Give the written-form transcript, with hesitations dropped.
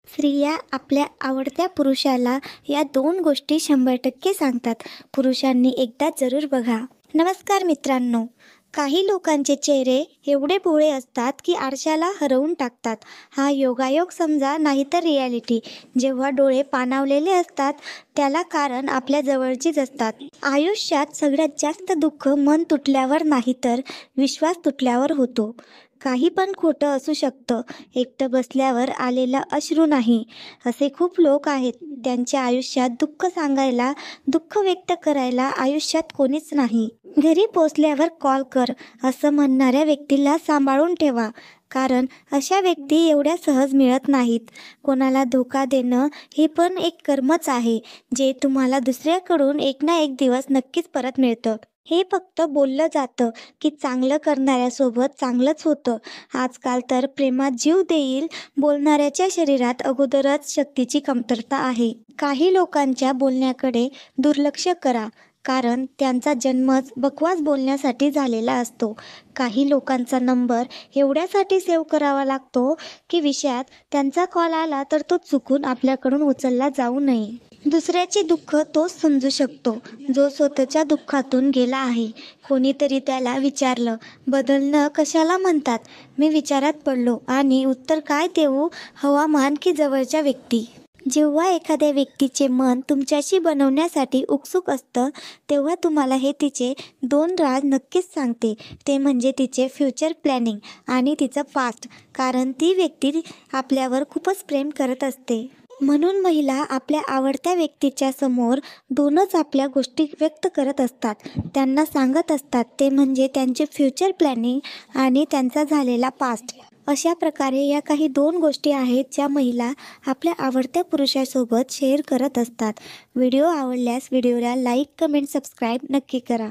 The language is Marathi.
स्त्रिया आपल्या आवडत्या पुरुषाला या दोन गोष्टी 100% सांगतात. पुरुषांनी एकदा जरूर बघा. नमस्कार मित्रांनो. काही लोकांचे चेहरे एवढे भोळे असतात की आरशाला हरवून टाकतात. हा योगायोग समजा, नाहीतर रियालिटी. जेव्हा डोळे पाणावलेले असतात त्याला कारण आपल्या जवळचीच असतात. आयुष्यात सगळ्यात जास्त दुःख मन तुटल्यावर नाही तर विश्वास तुटल्यावर होतो. काही पण खोटं असू शकतं, एकटं बसल्यावर आलेला अश्रू नाही. असे खूप लोक आहेत, त्यांच्या आयुष्यात दुःख सांगायला, दुःख व्यक्त करायला आयुष्यात कोणीच नाही. घरी पोचल्यावर कॉल कर असं म्हणणाऱ्या व्यक्तीला सांभाळून ठेवा, कारण अशा व्यक्ती एवढ्या सहज मिळत नाहीत. कोणाला धोका देणं हे पण एक कर्मच आहे, जे तुम्हाला दुसऱ्याकडून एक ना एक दिवस नक्कीच परत मिळतं. हे फक्त बोललं जातं की चांगलं करणाऱ्यासोबत चांगलंच होतं. आजकाल तर प्रेमात जीव देईल बोलणाऱ्याच्या शरीरात अगोदरच शक्तीची कमतरता आहे. काही लोकांच्या बोलण्याकडे दुर्लक्ष करा, कारण त्यांचा जन्मच बकवास बोलण्यासाठी झालेला असतो. काही लोकांचा नंबर एवढ्यासाठी सेव्ह करावा लागतो की विषयात त्यांचा कॉल आला तर तो चुकून आपल्याकडून उचलला जाऊ नये. दुसऱ्याचे दुःख तोच समजू शकतो जो स्वतःच्या दुःखातून गेला आहे. कोणीतरी त्याला विचारलं, बदलणं कशाला म्हणतात? मी विचारात पडलो आणि उत्तर काय देऊ, हवामान की जवळच्या व्यक्ती. जेव्हा एखाद्या व्यक्तीचे मन तुमच्याशी बनवण्यासाठी उत्सुक असतं तेव्हा तुम्हाला हे तिचे दोन राज नक्कीच सांगते. ते म्हणजे तिचे फ्युचर प्लॅनिंग आणि तिचं पास्ट. कारण ती व्यक्ती आपल्यावर खूपच प्रेम करत असते. म्हणून महिला आपल्या आवडत्या व्यक्तीच्या समोर दोनच आपल्या गोष्टी व्यक्त करत असतात. त्यांना सांगत असतात ते म्हणजे त्यांचे फ्युचर प्लॅनिंग आणि त्यांचा झालेला पास्ट. अशा प्रकारे या काही दोन गोष्टी आहेत ज्या महिला आपल्या आवडत्या पुरुषासोबत शेअर करत असतात. व्हिडिओ आवडल्यास व्हिडिओला लाईक, कमेंट, सबस्क्राईब नक्की करा.